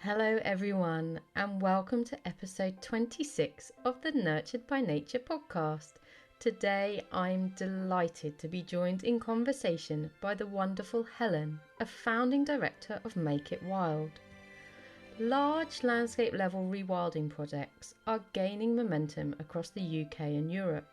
Hello, everyone, and welcome to episode 26 of the Nurtured by Nature podcast. Today, I'm delighted to be joined in conversation by the wonderful Helen, a founding director of Make It Wild. Large landscape level rewilding projects are gaining momentum across the UK and Europe.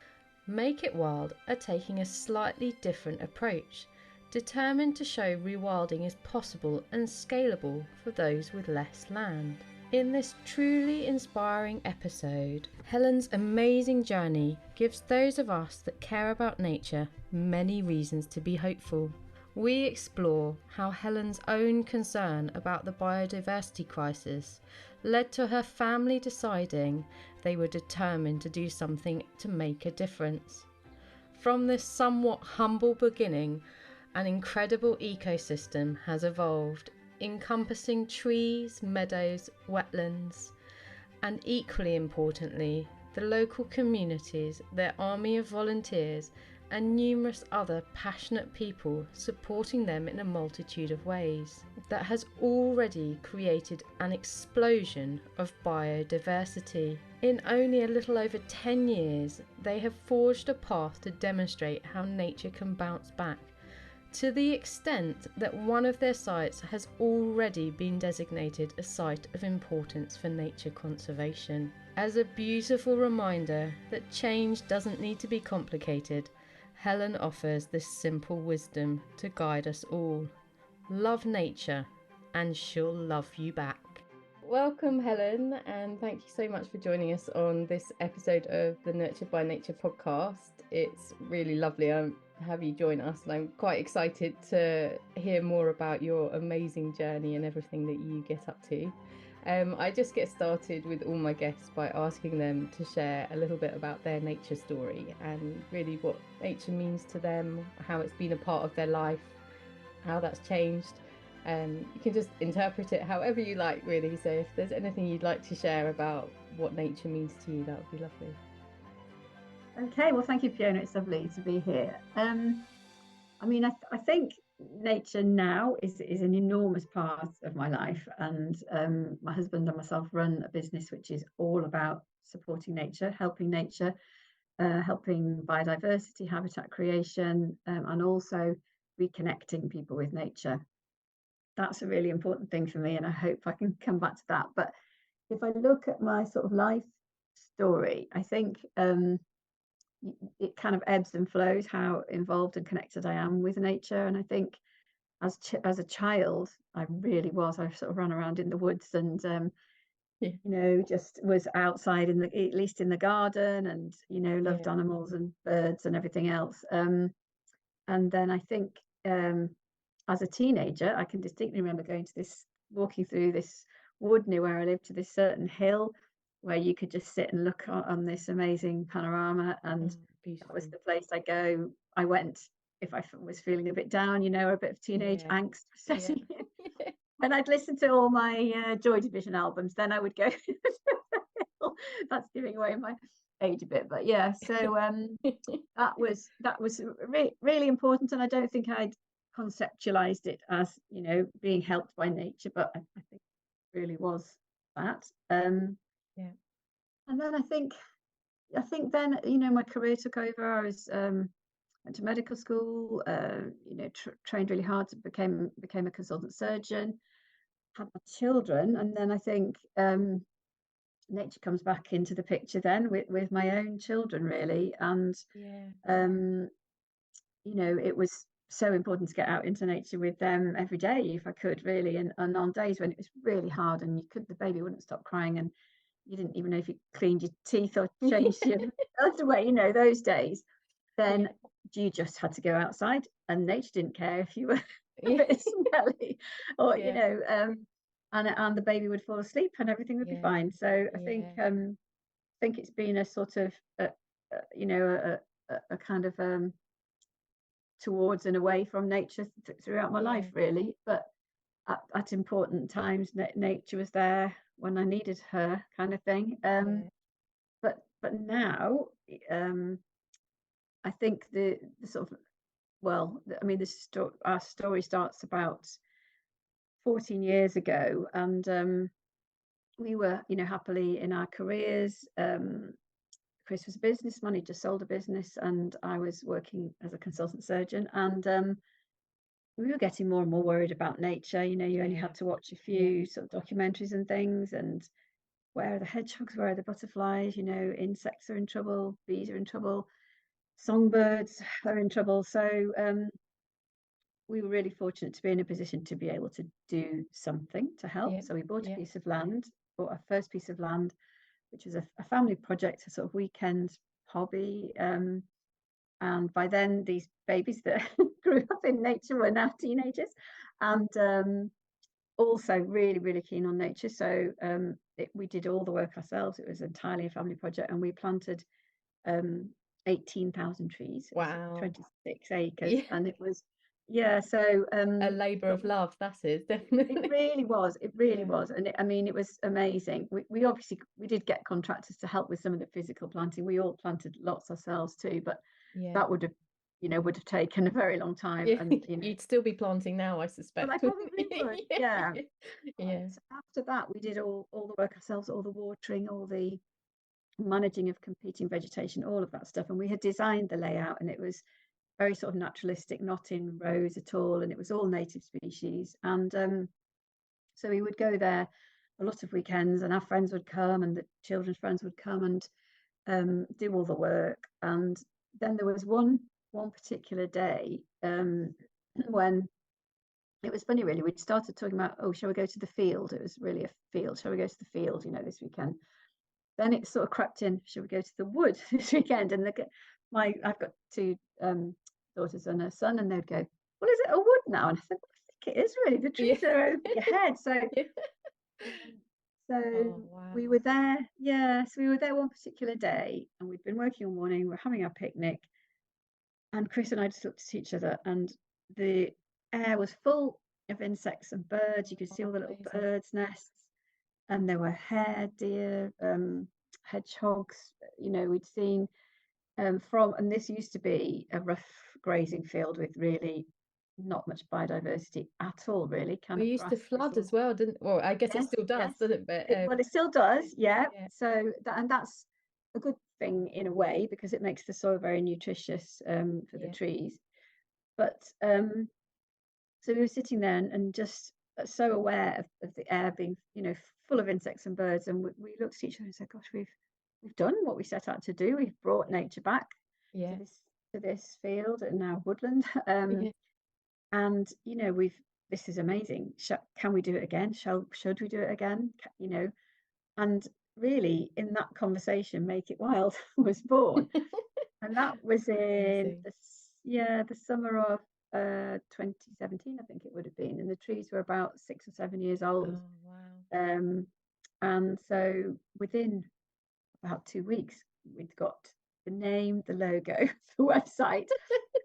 Make It Wild are taking a slightly different approach, determined to show rewilding is possible and scalable for those with less land. In this truly inspiring episode, Helen's amazing journey gives those of us that care about nature many reasons to be hopeful. We explore how Helen's own concern about the biodiversity crisis led to her family deciding they were determined to do something to make a difference. From this somewhat humble beginning, an incredible ecosystem has evolved, encompassing trees, meadows, wetlands, and equally importantly, the local communities, their army of volunteers, and numerous other passionate people supporting them in a multitude of ways. That has already created an explosion of biodiversity. In only a little over 10 years, they have forged a path to demonstrate how nature can bounce back, to the extent that one of their sites has already been designated a site of importance for nature conservation. As a beautiful reminder that change doesn't need to be complicated, Helen offers this simple wisdom to guide us all. Love nature, and she'll love you back. Welcome, Helen, and thank you so much for joining us on this episode of the Nurtured by Nature podcast. It's really lovely to have you join us, and I'm quite excited to hear more about your amazing journey and everything that you get up to. I just get started with all my guests by asking them to share a little bit about their nature story and really what nature means to them, how it's been a part of their life, how that's changed. You can just interpret it however you like, really. So if there's anything you'd like to share about what nature means to you, that would be lovely. Okay, well, thank you, Fiona. It's lovely to be here. I think nature now is an enormous part of my life, and my husband and myself run a business which is all about supporting nature, helping biodiversity, habitat creation, and also reconnecting people with nature. That's a really important thing for me, and I hope I can come back to that. But if I look at my sort of life story, I think it kind of ebbs and flows how involved and connected I am with nature. And I think as a child, I really was. I sort of ran around in the woods and just was outside at least in the garden, and loved animals and birds and everything else. And then I think as a teenager, I can distinctly remember walking through this wood near where I lived, to this certain hill where you could just sit and look on this amazing panorama, and that was the place I went if I was feeling a bit down, or a bit of teenage angst setting in. When I'd listened to all my Joy Division albums, then I would go. That's giving away my age a bit, but yeah. So that was really important, and I don't think I'd conceptualized it as being helped by nature, but I think it really was that. And then I think then my career took over. I was went to medical school, trained really hard to became a consultant surgeon, had my children, and then I think nature comes back into the picture then with my own children, really. And it was so important to get out into nature with them every day if I could, really. And on days when it was really hard and the baby wouldn't stop crying, and you didn't even know if you cleaned your teeth or changed your underwear, those days, then you just had to go outside, and nature didn't care if you were a bit smelly or and the baby would fall asleep and everything would be fine. So I think it's been a sort of a kind of towards and away from nature throughout my life, really. But at important times, nature was there when I needed her, kind of thing. But now, I think the sort of our story starts about 14 years ago, and we were, happily in our careers. Chris was a businessman; he just sold a business, and I was working as a consultant surgeon. And we were getting more and more worried about nature. You only Yeah. had to watch a Yeah. few sort of documentaries and things, and where are the hedgehogs? Where are the butterflies? Insects are in trouble, bees are in trouble, songbirds are in trouble. So we were really fortunate to be in a position to be able to do something to help. Yeah. So we bought a Yeah. piece of land, bought our first piece of land, which was a family project, a sort of weekend hobby. And by then, these babies that grew up in nature were now teenagers, and also really, really keen on nature. So we did all the work ourselves. It was entirely a family project, and we planted um, 18,000 trees. It was Wow. 26 acres, Yeah. and it was, yeah. So, A labor but of love, that is it definitely. really was. It really Yeah. was, and I mean, it was amazing. We obviously we did get contractors to help with some of the physical planting. We all planted lots ourselves too, but Yeah. that would have taken a very long time, Yeah. and You'd still be planting now, I well, I suspect, wouldn't probably would, you? Yeah. yeah. But Yeah. after that, we did all the work ourselves, all the watering, all the managing of competing vegetation, all of that stuff. And we had designed the layout, and it was very sort of naturalistic, not in rows at all, and it was all native species. And so we would go there a lot of weekends, and our friends would come, and the children's friends would come and do all the work. And then there was one particular day when it was funny, really. We'd started talking about, oh, shall we go to the field? It was really a field. Shall we go to the field, this weekend? Then it sort of crept in, shall we go to the wood this weekend? And I've got two daughters and a son, and they'd go, well, is it a wood now? And I said, well, I think it is really. The Yeah. trees are over your head. So Yeah. um, so Oh, wow. we were there, yeah. So we were there one particular day, and we'd been working all morning. We're having our picnic, and Chris and I just looked at each other, and the air was full of insects and birds. You could see all Oh, the little amazing. birds' nests, and there were hare, deer, hedgehogs. We'd seen and this used to be a rough grazing field with really not much biodiversity at all, really, kind We of used to grass flood thistle. as well, didn't? Well, I guess it Yes, still does, yes. doesn't it? But Well, it still does, yeah. yeah. So that's a good thing in a way, because it makes the soil very nutritious for the Yeah. trees. But so we were sitting there, and just so aware of the air being, full of insects and birds, and we looked at each other and said, "Gosh, we've done what we set out to do. We've brought Yeah. nature back to Yeah. this field and now woodland, Yeah. and we've this is amazing. Can we do it again? Should we do it again? And really, in that conversation, Make It Wild was born, and that was in Amazing. the summer of 2017, I think it would have been, and the trees were about 6 or 7 years old. Oh, wow. Um, and so within about 2 weeks, we'd got the name, the logo, the website,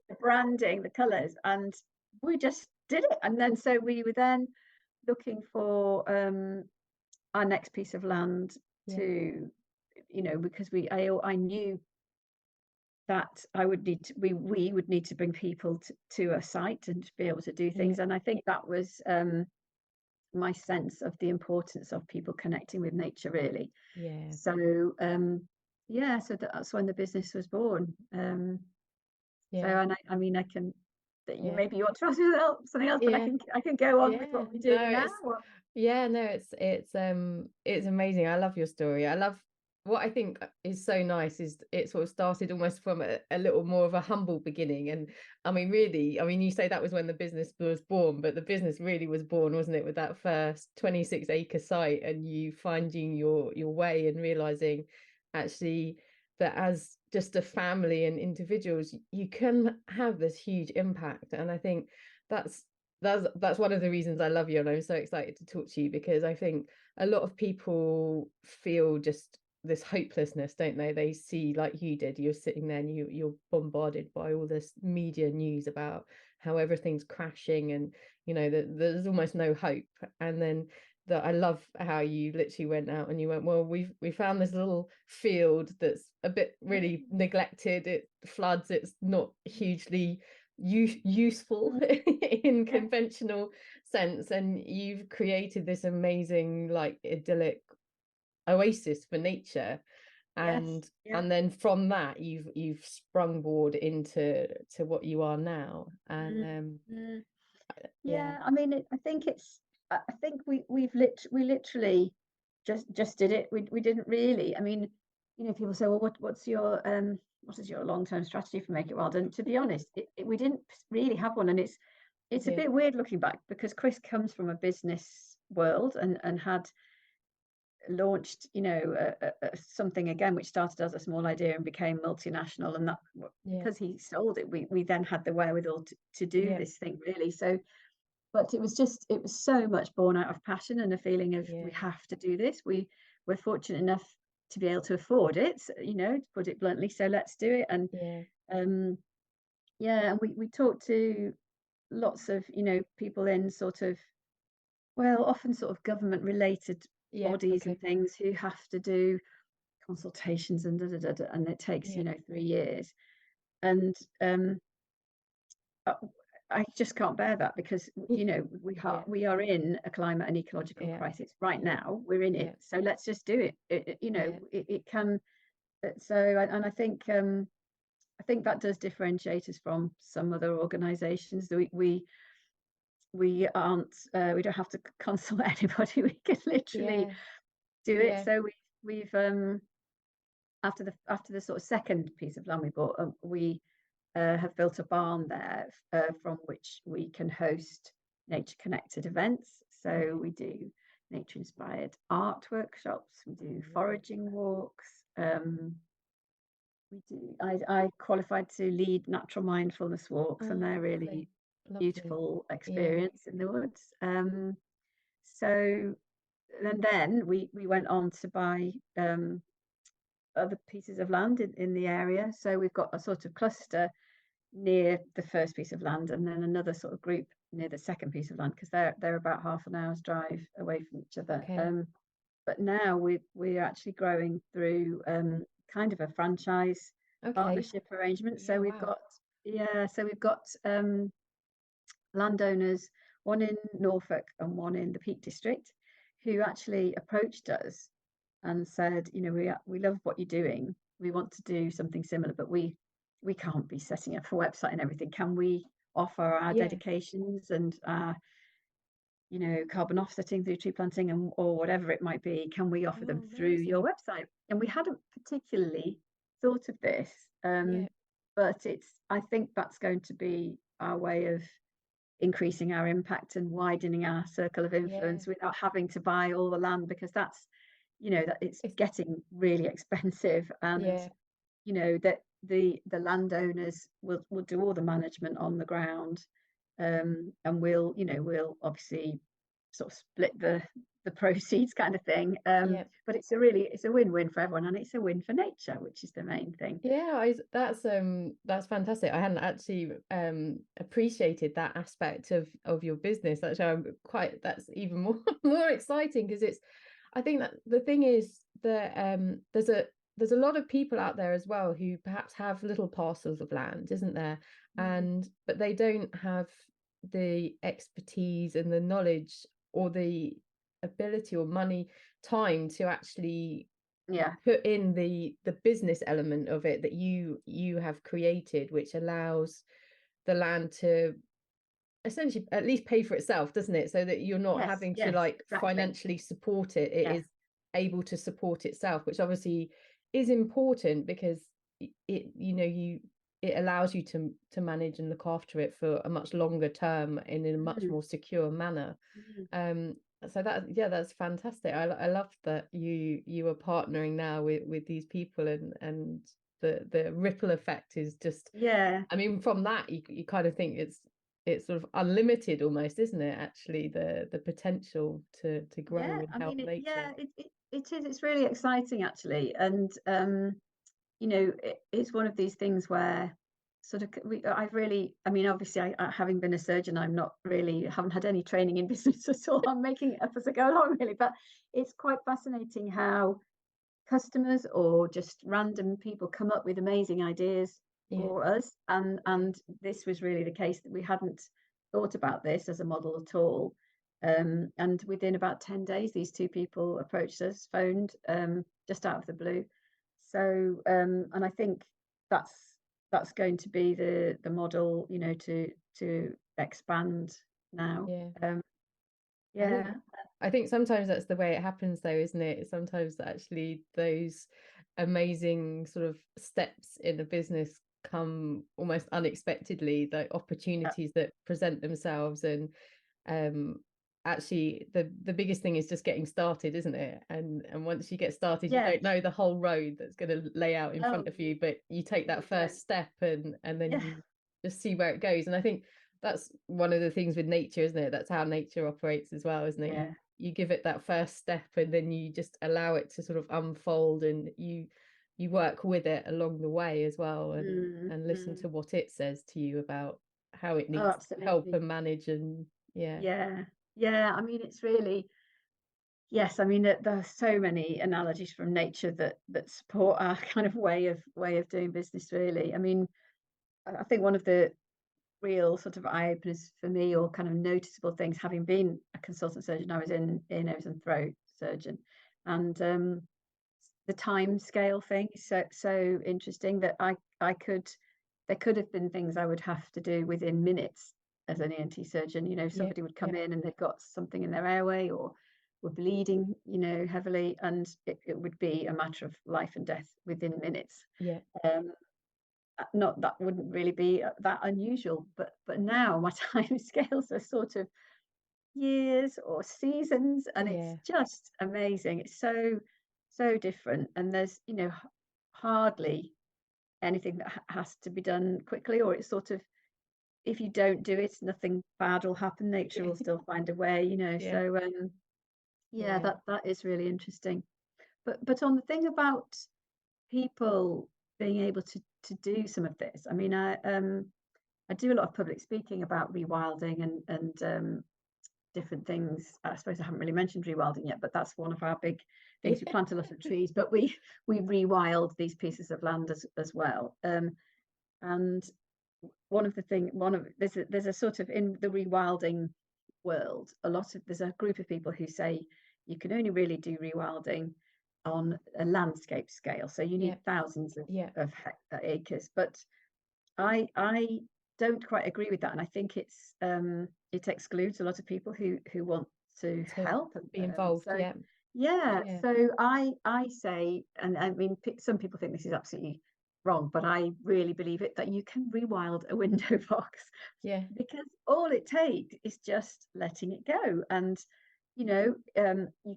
the branding, the colours, and we just did it. And then so we were then looking for our next piece of land Yeah. to, because I knew that I would need to, we would need to bring people to a site and to be able to do Yeah. things. And I think that was my sense of the importance of people connecting with nature, really. Yeah. So yeah, so that's when the business was born. So, Yeah. and I mean, I can, that you Yeah. maybe you want to ask me something else, but I Yeah. can go on with Yeah. what we No, do now. it's yeah, no, it's amazing. I love your story. I love what I think is so nice is it sort of started almost from a little more of a humble beginning. And I mean, really, I mean, you say that was when the business was born, but the business really was born, wasn't it, with that first 26-acre site and you finding your way and realizing actually that as just a family and individuals, you can have this huge impact. And I think that's that's one of the reasons I love you, and I'm so excited to talk to you because I think a lot of people feel just this hopelessness, don't they? They see, like you did, you're sitting there and you're bombarded by all this media news about how everything's crashing and that there's almost no hope. And then that I love how you literally went out and you went, well, we found this little field that's a bit really neglected. It floods, it's not hugely useful in Yeah, conventional sense, and you've created this amazing, like, idyllic oasis for nature, Yes, yeah. and then from that you've sprungboard into to what you are now, and Mm, mm. yeah, Yeah, I mean, I think it's. I think we literally just did it. We didn't really. I mean, people say, well, what is your long-term strategy for Make It Wild? And to be honest, we didn't really have one, and it's a yeah, bit weird looking back because Chris comes from a business world and had launched, something again which started as a small idea and became multinational, and that yeah, because he sold it, we then had the wherewithal to do yeah, this thing really. So but it was so much born out of passion and a feeling of we yeah, have to do this. We're fortunate enough to be able to afford it, to put it bluntly. So let's do it. And yeah, um, yeah, and we talked to lots of people in sort of often sort of government related yeah, bodies okay, and things who have to do consultations and and it takes yeah, 3 years. And uh, I just can't bear that because yeah, we are in a climate and ecological yeah, crisis right yeah, now. We're in yeah, it, so let's just do it. yeah, It can. And I think that does differentiate us from some other organisations. That we aren't we don't have to consult anybody. We can literally yeah, do it. yeah, So we've after the sort of second piece of land we bought, we have built a barn there from which we can host nature connected events. So yeah, we do nature inspired art workshops, we do yeah. foraging walks. I qualified to lead natural mindfulness walks, and Oh, they're lovely, really lovely, beautiful yeah, experience in the woods. So and then we went on to buy other pieces of land in the area. So we've got a sort of cluster near the first piece of land, and then another sort of group near the second piece of land because they're about half an hour's drive away from each other. okay, But now we're actually growing through kind of a franchise okay, partnership arrangement. yeah, wow, So we've got landowners, one in Norfolk and one in the Peak District, who actually approached us and said, we love what you're doing. We want to do something similar, but we can't be setting up a website and everything. Can we offer our yeah, dedications and our, carbon offsetting through tree planting and or whatever it might be? Can we offer them oh, through your amazing, website? And we hadn't particularly thought of this, yeah, but I think that's going to be our way of increasing our impact and widening our circle of yeah, influence without having to buy all the land because that it's it's, getting really expensive, and yeah, that the landowners will do all the management on the ground, and we'll obviously sort of split the proceeds kind of thing, yeah. but it's a win-win for everyone, and it's a win for nature, which is the main thing. Yeah, that's fantastic. I hadn't actually appreciated that aspect of your business. Actually, that's even more more exciting because it's I think that the thing is that there's a lot of people out there as well who perhaps have little parcels of land, isn't there? Mm. And but they don't have the expertise and the knowledge or the ability or money, time to actually Yeah. put in the business element of it that you have created, which allows the land to essentially at least pay for itself, doesn't it? So that you're not Yes, having to yes, like exactly. financially support it. It Yeah. is able to support itself, which obviously is important because it it allows you to manage and look after it for a much longer term in a much Mm, more secure manner. mm. um so that, yeah, that's fantastic. I love that you are partnering now with these people, and the ripple effect is just, Yeah. I mean, from that you kind of think it's sort of unlimited almost, isn't it, actually, the potential to Yeah, grow and I help mean, nature. it is. It's really exciting, actually, and it's one of these things where sort of I've really, I mean, obviously, having been a surgeon, I'm not really haven't had any training in business at all. I'm making it up as I go along, really, but it's quite fascinating how customers or just random people come up with amazing ideas Yeah, for us, and yeah, this was really the case that we hadn't thought about this as a model at all. And within about 10 days, these two people approached us, phoned, just out of the blue. So, and I think that's going to be the model, to expand now. Yeah. Um, I think yeah, I think sometimes that's the way it happens though, isn't it? Sometimes actually those amazing sort of steps in a business come almost unexpectedly, like uh, opportunities that present themselves. And um actually the biggest thing is just getting started, isn't it? And once you get started, you don't yes. know the whole road that's going to lay out in front Oh, of you, but you take that you first don't. step, and then Yeah, you just see where it goes. And I think that's one of the things with nature, isn't it? That's how nature operates as well, isn't it? yeah. You give it that first step, and then you just allow it to sort of unfold, and you work with it along the way as well, and listen Mm. to what it says to you about how it Oh, needs help absolutely. and manage. And yeah, Yeah, yeah. I mean, it's really, yes. I mean, there are so many analogies from nature that support our kind of way of doing business. Really, I mean, I think one of the real sort of eye openers for me, or kind of noticeable things, having been a consultant surgeon, I was in ear, nose, and throat surgeon, and the time scale thing is so interesting that I could there could have been things I would have to do within minutes as an ENT surgeon. yeah, Somebody would yeah, come in and they've got something in their airway, or were bleeding, heavily, and it would be a matter of life and death within minutes. yeah, Um, Not that wouldn't really be that unusual, but now my time scales are sort of years or seasons, and it's yeah, just amazing. It's so different, and there's hardly anything that has to be done quickly, or it's sort of, if you don't do it, nothing bad will happen. Nature will still find a way, yeah, so yeah, yeah, that is really interesting. But on the thing about people being able to do some of this, I mean, I do a lot of public speaking about rewilding and different things. I suppose I haven't really mentioned rewilding yet, but that's one of our big things. We yeah, plant a lot of trees, but we rewild these pieces of land as well. And one of there's a sort of, in the rewilding world, there's a group of people who say you can only really do rewilding on a landscape scale, so you yeah, need thousands of, yeah. acres. But I don't quite agree with that, and I think it excludes a lot of people who want to To help. be involved, So yeah, yeah, yeah, so I say, and I mean, some people think this is absolutely wrong, but I really believe it, that you can rewild a window box, yeah, because all it takes is just letting it go. And you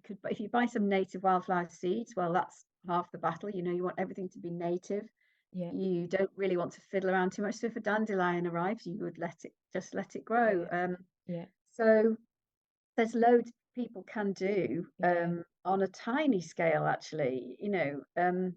could, if you buy some native wildflower seeds, well, that's half the battle. You want everything to be native. yeah, You don't really want to fiddle around too much. So if a dandelion arrives, you would let it grow. yeah, yeah, So there's loads people can do, yeah. on a tiny scale, actually.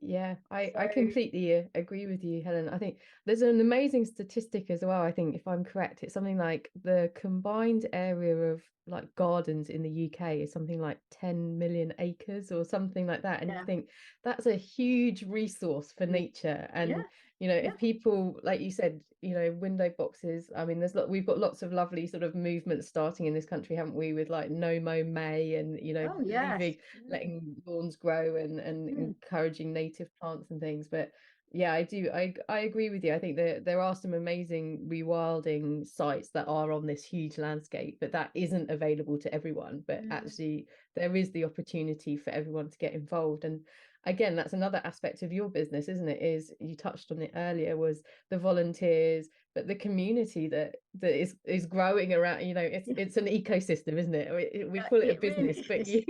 Yeah, I So completely agree with you, Helen. I think there's an amazing statistic as well. I think if I'm correct, it's something like the combined area of like gardens in the UK is something like 10 million acres or something like that. And you yeah, think that's a huge resource for mm, nature. yeah, And yeah. if people, like you said, window boxes, I mean, we've got lots of lovely sort of movements starting in this country, haven't we, with like No Mow May, and Oh yes. leaving, letting lawns grow, and Mm, encouraging native plants and things. But yeah, I agree with you. I think there are some amazing rewilding sites that are on this huge landscape, but that isn't available to everyone. But mm, actually there is the opportunity for everyone to get involved. And again, that's another aspect of your business, isn't it? Is, you touched on it earlier, was the volunteers, but the community that is growing around. It's yeah, it's an ecosystem, isn't it? We yeah, call it a it really business, but is.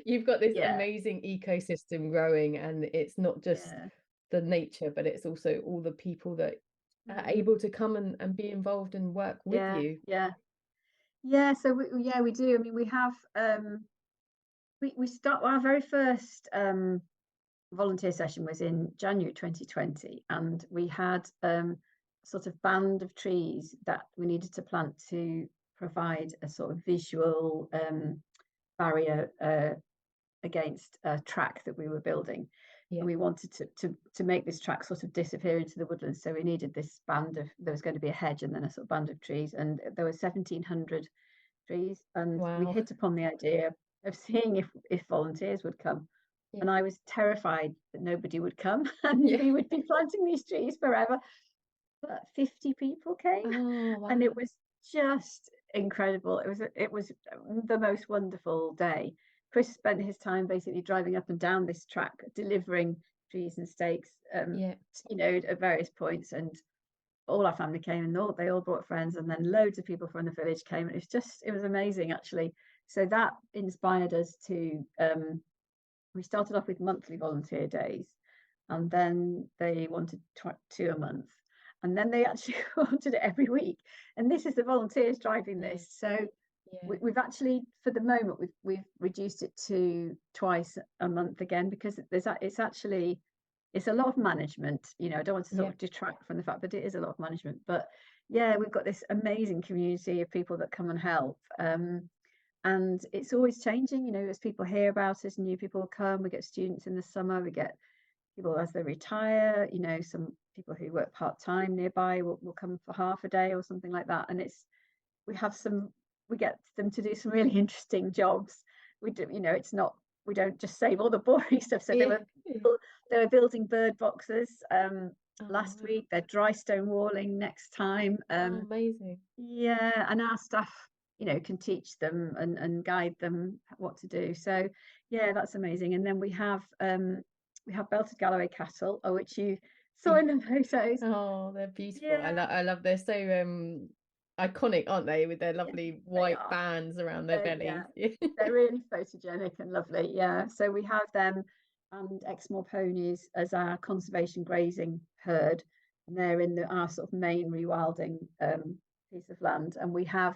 you've got this Yeah, amazing ecosystem growing, and it's not just yeah. the nature, but it's also all the people that are Mm, able to come and be involved and work with yeah, you. yeah, yeah. So we do. I mean, we have, we start our very first volunteer session was in January 2020, and we had, sort of band of trees that we needed to plant to provide a sort of visual, barrier, against a track that we were building. Yeah, And we wanted to make this track sort of disappear into the woodlands. So we needed this band of, there was going to be a hedge and then a sort of band of trees, and there were 1,700 trees, and we Wow. hit upon the idea of seeing if volunteers would come. Yeah. And I was terrified that nobody would come and Yeah. we would be planting these trees forever. But 50 people came, Oh, and it wow. was just incredible. It was the most wonderful day. Chris spent his time basically driving up and down this track, delivering trees and stakes, Yeah. at various points, and all our family came, and they all brought friends, and then loads of people from the village came, and it was amazing actually. So that inspired us to we started off with monthly volunteer days, and then they wanted two a month, and then they actually wanted it every week. And this is the volunteers driving Yeah. this. So Yeah. we've actually, for the moment, we've reduced it to twice a month again, because it's a lot of management. I don't want to sort Yeah. of detract from the fact that it is a lot of management, but yeah, we've got this amazing community of people that come and help. And it's always changing, as people hear about us, new people come. We get students in the summer, we get people as they retire, some people who work part-time nearby will come for half a day or something like that. And we have some we get them to do some really interesting jobs. We do, it's not we don't just save all the boring stuff. So Yeah. Yeah. they were building bird boxes Oh, last wow. week. They're dry stone walling next time. Oh, amazing. Yeah, and our staff, can teach them and guide them what to do. So yeah, that's amazing. And then we have belted Galloway cattle, which you saw Yeah. in the photos. Oh, they're beautiful. Yeah, I love they're so iconic, aren't they, with their yes, lovely they white are. bands around their Yeah, bellies. Yeah. they're really photogenic and lovely. Yeah, so we have them and Exmoor ponies as our conservation grazing herd, and they're in our sort of main rewilding piece of land, and we have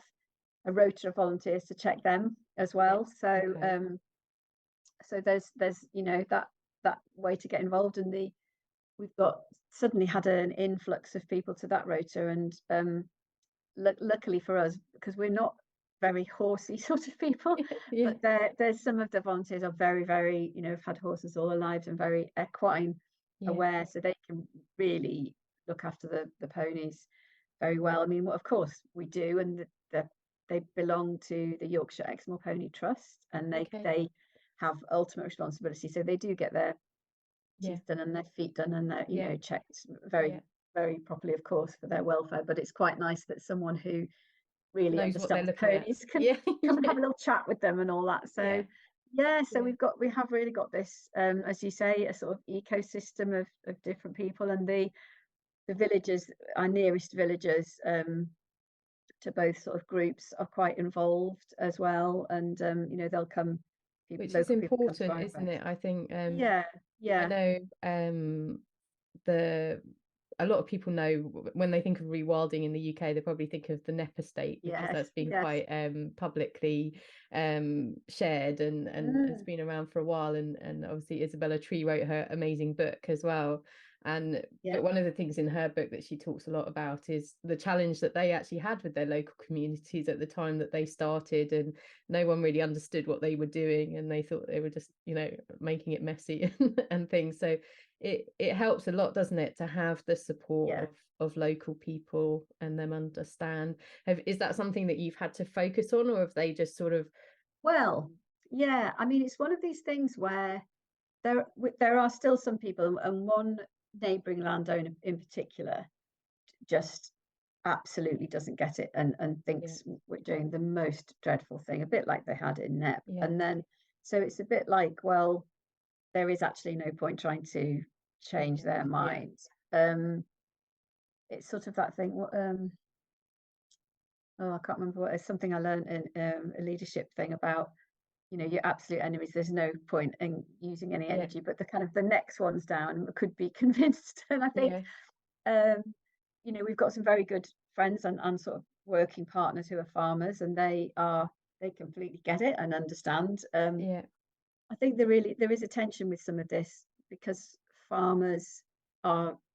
a rota of volunteers to check them as Yeah. well. So Okay. there's that way to get involved, and we've got suddenly had an influx of people to that rota, and luckily for us, because we're not very horsey sort of people, Yeah. but there's some of the volunteers are very, very, have had horses all their lives and very equine Yeah. aware, so they can really look after the ponies very well. I mean, well, of course we do, and they belong to the Yorkshire Exmoor Pony Trust, and Okay. they have ultimate responsibility, so they do get their Yeah. teeth done and their feet done, and they're Yeah. checked very, Yeah. very properly, of course, for their welfare. But it's quite nice that someone who really Knows what they're understands looking at. ponies can Yeah. come and Yeah. have a little chat with them and all that. Yeah. So yeah, so Yeah. we have really got this, as you say, a sort of ecosystem of different people, and the villagers, our nearest villagers, to both sort of groups, are quite involved as well, and they'll come, Which is local people come to important, our isn't events. it? I think Yeah, I yeah, know the a lot of people know when they think of rewilding in the UK, they probably think of the Nep estate, because yes, that's been yes. quite publicly shared and has Mm, been around for a while. And obviously Isabella Tree wrote her amazing book as well. And yeah, but one of the things in her book that she talks a lot about is the challenge that they actually had with their local communities at the time that they started, and no one really understood what they were doing, and they thought they were just making it messy and things. So it helps a lot, doesn't it, to have the support yeah. of local people and them understand. Is that something that you've had to focus on, or have they just sort of Well, yeah. I mean, it's one of these things where there are still some people, and one neighbouring landowner in particular just absolutely doesn't get it, and yeah, thinks we're doing the most dreadful thing, a bit like they had in Nep. yeah, And then so it's a bit like, well, there is actually no point trying to change okay, their yeah, mind. It's sort of that thing. Oh, I can't remember what it's something I learned in a leadership thing about, your absolute enemies. There's no point in using any yeah, energy, but the kind of the next ones down could be convinced. And I think, yeah, um, we've got some very good friends and sort of working partners who are farmers, and they completely get it and understand. yeah, I think there is a tension with some of this, because farmers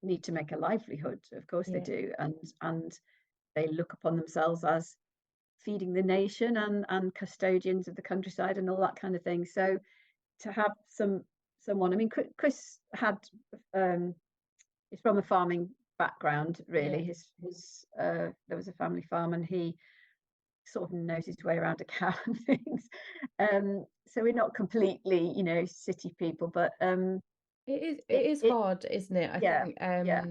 need to make a livelihood. Of course they yeah, do, and they look upon themselves as feeding the nation and custodians of the countryside and all that kind of thing. So to have someone, I mean, Chris had he's from a farming background, yeah, really. His there was a family farm, and he sort of knows his way around a cow and things. So we're not completely, city people, but It it is it hard, isn't it? I yeah, think yeah.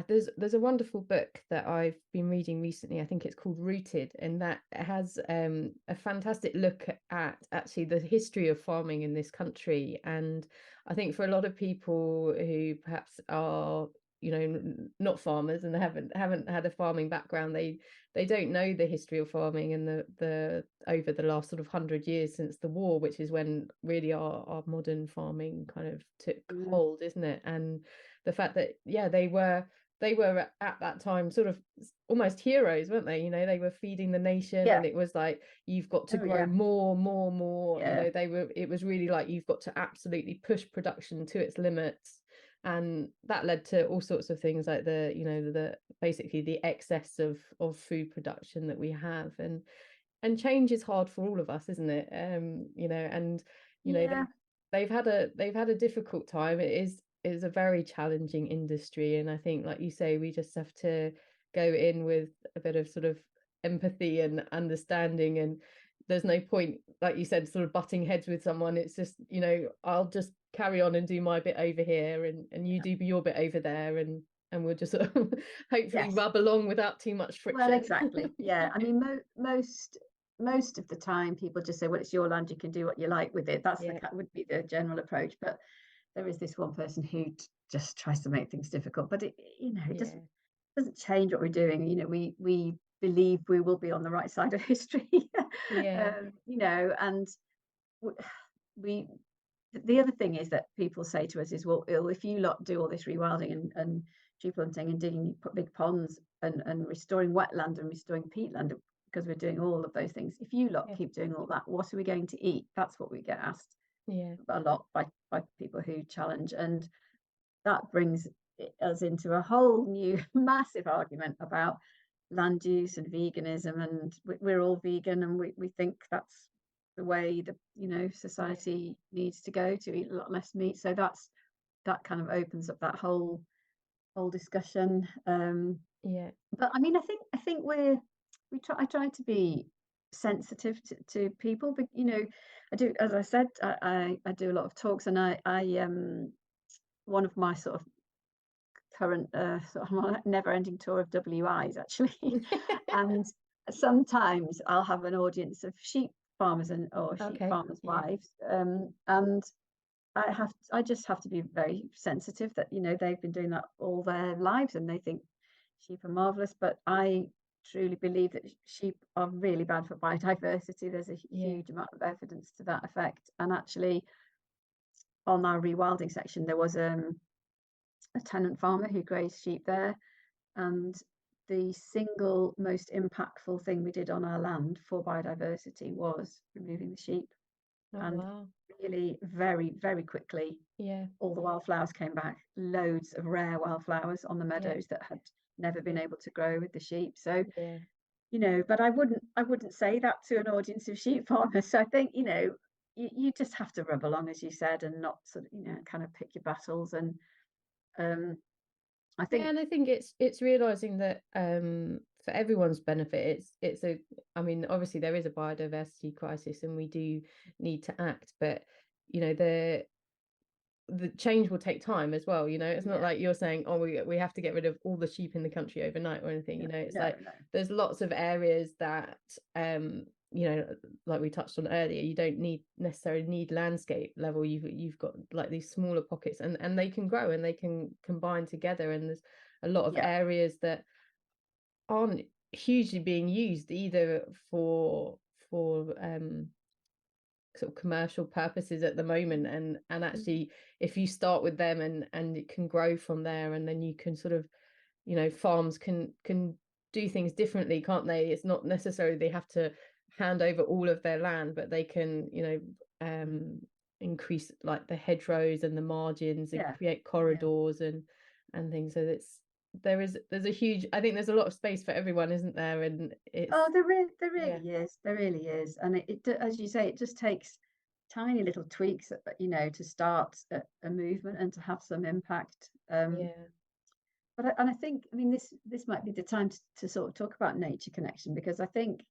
there's a wonderful book that I've been reading recently. I think it's called Rooted, and that has a fantastic look at actually the history of farming in this country. And I think for a lot of people who perhaps are, not farmers and haven't had a farming background, they don't know the history of farming and the over the last sort of 100 years since the war, which is when really our modern farming kind of took Mm, hold, isn't it? And the fact that, yeah, they were at that time sort of almost heroes, weren't they? They were feeding the nation, yeah. and it was like, you've got to Oh grow yeah. more. Yeah. It was really like, you've got to absolutely push production to its limits. And that led to all sorts of things like the basically the excess of food production that we have. And change is hard for all of us, isn't it? And Yeah. they've had a difficult time. It is a very challenging industry, and I think, like you say, we just have to go in with a bit of sort of empathy and understanding. And there's no point, like you said, sort of butting heads with someone. It's just, I'll just carry on and do my bit over here, and you do your bit over there, and we'll just sort of hopefully Yes. rub along without too much Well, friction. exactly. Yeah. I mean, most of the time, people just say, "Well, it's your land; you can do what you like with it." That's Yeah, would be the general approach. But there is this one person who just tries to make things difficult. But it yeah, doesn't change what we're doing. We believe we will be on the right side of history. yeah, And w- we the other thing is that people say to us is, well, if you lot do all this rewilding and tree planting and digging big ponds and restoring wetland and restoring peatland, because we're doing all of those things, if you lot yeah, keep doing all that, what are we going to eat? That's what we get asked yeah, a lot by people who challenge. And that brings us into a whole new massive argument about land use and veganism. And we're all vegan, and we think that's the way the yeah, society needs to go, to eat a lot less meat. So that kind of opens up that whole discussion. yeah, But I mean, I think I try to be sensitive to people, but I do, as I said, I do a lot of talks, and I one of my sort of current sort of never-ending tour of WIs actually. And sometimes I'll have an audience of sheep farmers or sheep okay, farmers' yeah, wives, and I just have to be very sensitive that they've been doing that all their lives and they think sheep are marvelous. But I truly believe that sheep are really bad for biodiversity. There's a yeah, huge amount of evidence to that effect. And actually, on our rewilding section, there was a tenant farmer who grazed sheep there, and the single most impactful thing we did on our land for biodiversity was removing the sheep. oh And wow, really, very, very quickly, yeah, all the wildflowers came back, loads of rare wildflowers on the yeah, meadows that had never been yeah, able to grow with the sheep. So, yeah, but I wouldn't say that to an audience of sheep farmers. So I think, you just have to rub along, as you said, and not sort of, kind of pick your battles. And um, I yeah. think, And I think it's realizing that, for everyone's benefit, it's a I mean, obviously there is a biodiversity crisis and we do need to act, but the change will take time as well. It's not yeah, like you're saying, oh, we have to get rid of all the sheep in the country overnight or anything. no, It's no, like no, there's lots of areas that, um you know like we touched on earlier, you don't necessarily need landscape level. You've got like these smaller pockets, and they can grow and they can combine together. And there's a lot of yeah, areas that aren't hugely being used either for sort of commercial purposes at the moment. And mm, actually, if you start with them, and it can grow from there, and then you can sort of, farms can do things differently, can't they? It's not necessarily they have to hand over all of their land, but they can, mm, increase like the hedgerows and the margins and yeah, create yeah. corridors and things. So there's a huge, I think there's a lot of space for everyone, isn't there? And it's, Oh, there yeah, really is. There really is. And as you say, it just takes tiny little tweaks, to start a movement and to have some impact. yeah, And I think, I mean, this might be the time to sort of talk about nature connection, because I think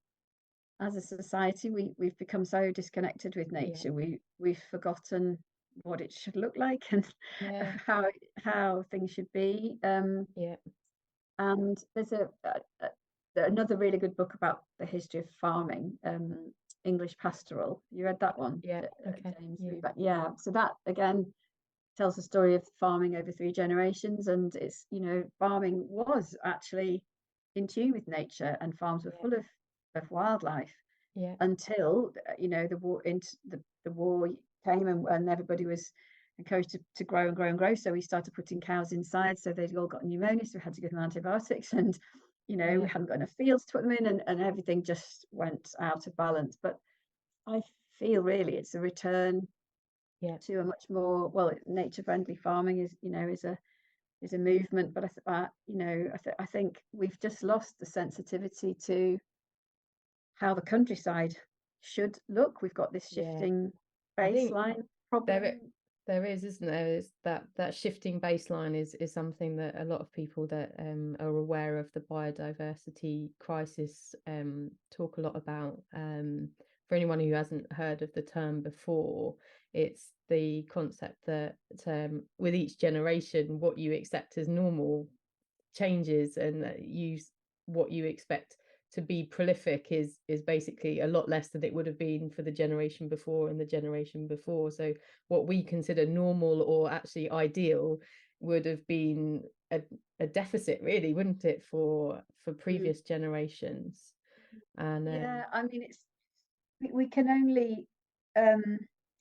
as a society, we've become so disconnected with Yeah, nature. We've forgotten what it should look like and yeah, how things should be. yeah, And there's another really good book about the history of farming, English Pastoral. You read that one, yeah. Okay, James yeah, Rubeck? Yeah. So that again tells the story of farming over three generations, and it's, farming was actually in tune with nature, and farms were yeah, full of wildlife yeah, until the war came, and everybody was encouraged to grow and grow and grow. So we started putting cows inside, so they all got pneumonia, so we had to give them antibiotics, and we yeah, hadn't got enough fields to put them in, and everything just went out of balance. But I feel really it's a return yeah, to a much more, well, nature friendly farming is a movement, but I think we've just lost the sensitivity to how the countryside should look. We've got this yeah. shifting I think baseline there problem. there is, isn't there? Is that shifting baseline is something that a lot of people that are aware of the biodiversity crisis talk a lot about. For anyone who hasn't heard of the term before, it's the concept that with each generation, what you accept as normal changes, and what you expect to be prolific is basically a lot less than it would have been for the generation before and the generation before. So what we consider normal or actually ideal would have been a deficit, really, wouldn't it, for Mm. previous generations. And Yeah, I mean, we can only um,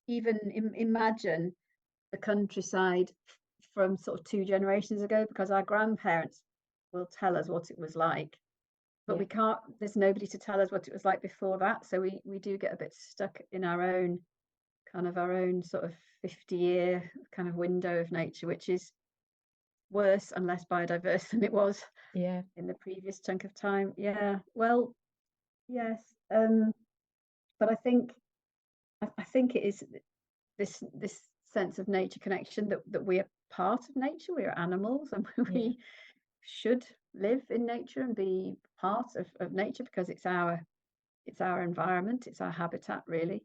even imagine the countryside from sort of two generations ago, because our grandparents will tell us what it was like, but yeah, we can't. There's nobody to tell us what it was like before that, so we do get a bit stuck in our own sort of 50-year kind of window of nature, which is worse and less biodiverse than it was yeah, in the previous chunk of time. Yeah, well, yes, but I think it is this sense of nature connection, that we are part of nature. We are animals, and yeah, we should live in nature and be part of nature, because it's our environment, it's our habitat, really.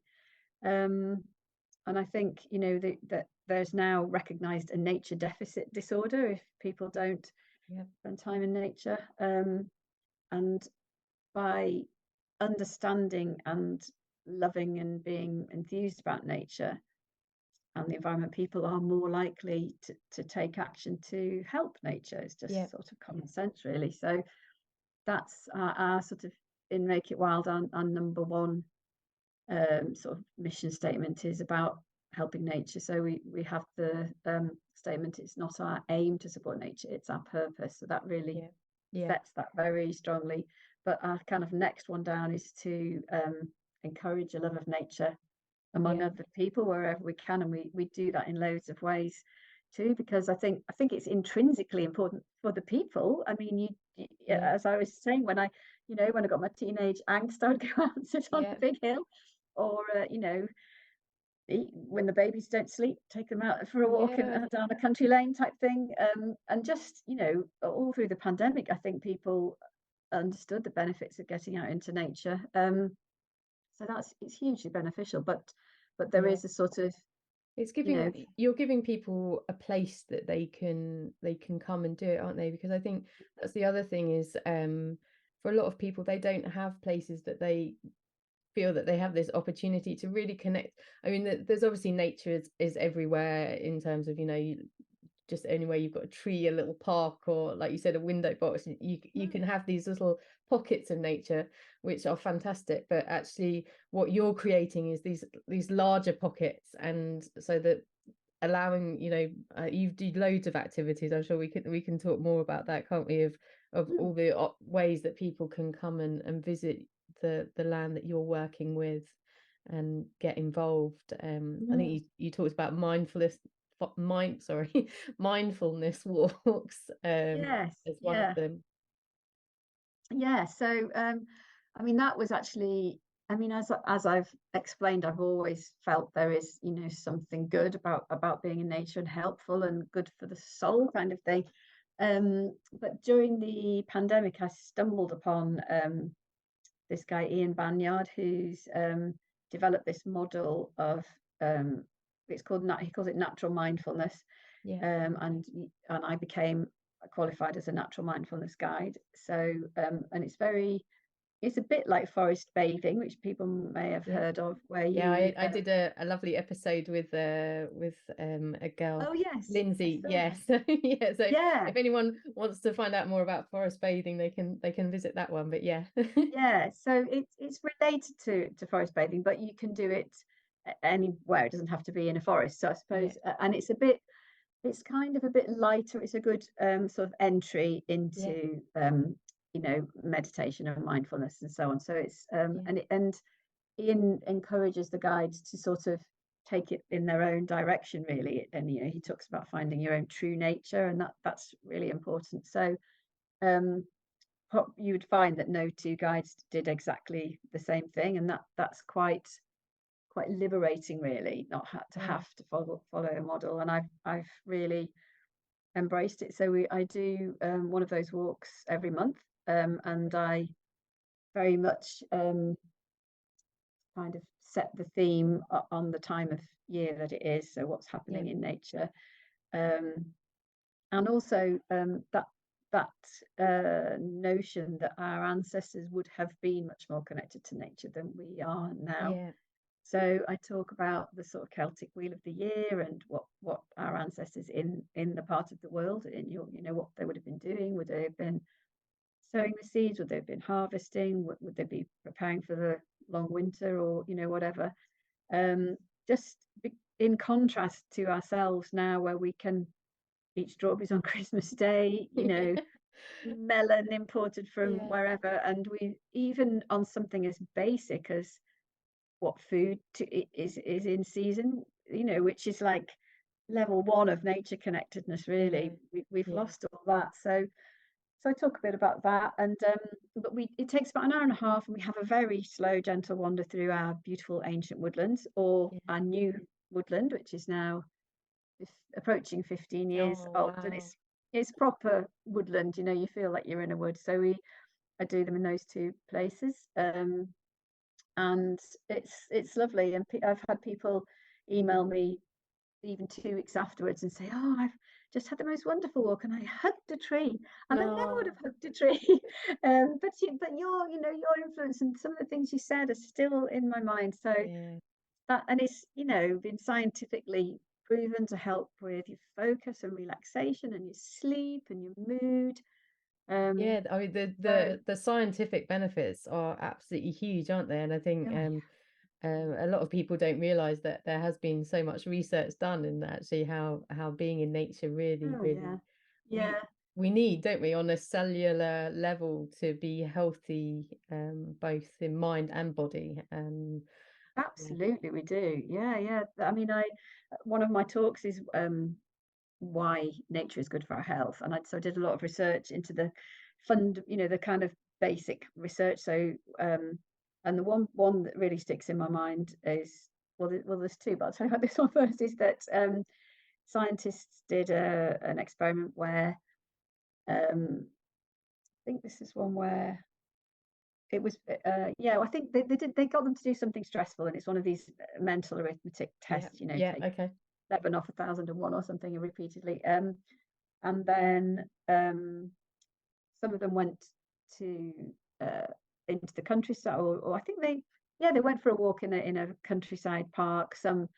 Um, and I think that there's now recognized a nature deficit disorder if people don't yeah, spend time in nature. And by understanding and loving and being enthused about nature and the environment, people are more likely to take action to help nature. It's yeah, just sort of common sense, really. So that's our sort of, in Make It Wild, our number one sort of mission statement is about helping nature. So we have the statement, it's not our aim to support nature, it's our purpose. So that really yeah, yeah, sets that very strongly. But our kind of next one down is to encourage a love of nature among yeah, other people wherever we can, and we do that in loads of ways too, because I think it's intrinsically important for the people. I mean, yeah, as I was saying, when I got my teenage angst, I would go out and sit on a yeah, big hill, or when the babies don't sleep, take them out for a walk yeah, down a country lane type thing. And just all through the pandemic, I think people understood the benefits of getting out into nature. So it's hugely beneficial, but there yeah. is a sort of, It's you know, you're giving people a place that they can come and do it, aren't they? Because I think that's the other thing is, for a lot of people, they don't have places that they feel that they have this opportunity to really connect. I mean, there's obviously nature is everywhere, in terms of, just anywhere you've got a tree, a little park, or like you said, a window box, you can mm, have these little pockets of nature which are fantastic. But actually what you're creating is these larger pockets, and so that allowing, you do loads of activities. I'm sure we can talk more about that, can't we, of mm, all the ways that people can come and visit the land that you're working with and get involved. I think mm. you talked about sorry, mindfulness walks, Yes, as one of yeah, them. yeah. So I mean, that was actually, I mean, as I've explained, I've always felt there is, something good about being in nature, and helpful and good for the soul kind of thing. But during the pandemic, I stumbled upon this guy Ian Banyard, who's developed this model of he calls it natural mindfulness, Yeah. and I became qualified as a natural mindfulness guide. So and it's a bit like forest bathing, which people may have Yeah. heard of, where Yeah, you I did a lovely episode with a girl, oh yes, I Lindsay. saw Yes. that. Yeah, so Yeah, if anyone wants to find out more about forest bathing, they can visit that one. But yeah. yeah. So it's related to forest bathing, but you can do it anywhere. It doesn't have to be in a forest. So I Yeah. suppose, and it's kind of a bit lighter. It's a good sort of entry Yeah. into meditation and mindfulness and so on. So it's Yeah. and Ian encourages the guides to sort of take it in their own direction, really. And he talks about finding your own true nature, and that's really important. So um, you would find that no two guides did exactly the same thing, and that's quite liberating, really, not to Yeah. have to follow a model. And I've really embraced it. So I do one of those walks every month, and I very much kind of set the theme on the time of year that it is. So what's Yeah. happening in nature, um, and also that notion that our ancestors would have been much more connected to nature than we are now. Yeah. So I talk about the sort of Celtic wheel of the year and what our ancestors in the part of the world in what they would have been doing. Would they have been sowing the seeds? Would they have been harvesting? Would they be preparing for the long winter, or whatever? Just in contrast to ourselves now, where we can eat strawberries on Christmas Day, melon imported from Yeah. wherever, and we even on something as basic as what food is in season, which is like level one of nature connectedness, I really. know. We've Yeah. lost all that. So I talk a bit about that, and but it takes about an hour and a half, and we have a very slow, gentle wander through our beautiful ancient woodlands, or Yeah. our new woodland, which is now approaching 15 years Oh, old, and wow. it's proper woodland. You feel like you're in a wood. So I do them in those two places, and it's lovely. And I've had people email me even 2 weeks afterwards and say, "Oh, I've just had the most wonderful walk, and I hugged a tree, and I never would No. have hugged a tree." But your influence and some of the things you said are still in my mind. So Yeah. and it's been scientifically proven to help with your focus and relaxation and your sleep and your mood. Um, Yeah, I mean so the scientific benefits are absolutely huge, aren't they? And I think oh yeah, a lot of people don't realize that there has been so much research done in actually how being in nature really, oh yeah, really we yeah, we need, don't we, on a cellular level to be healthy, both in mind and body. Yeah, absolutely, we do. Yeah, yeah. I mean, I one of my talks is why nature is good for our health. And so I did a lot of research into the kind of basic research. So, and the one that really sticks in my mind is, there's two, but I'll tell you about this one first, is that scientists did an experiment where, I think this is one where it was, yeah, I think they got them to do something stressful, and it's one of these mental arithmetic yeah, tests, yeah, take okay. 11 off 1,001 or something repeatedly. And then some of them went to uh, into the countryside, or I think they went for a walk in a countryside park. Some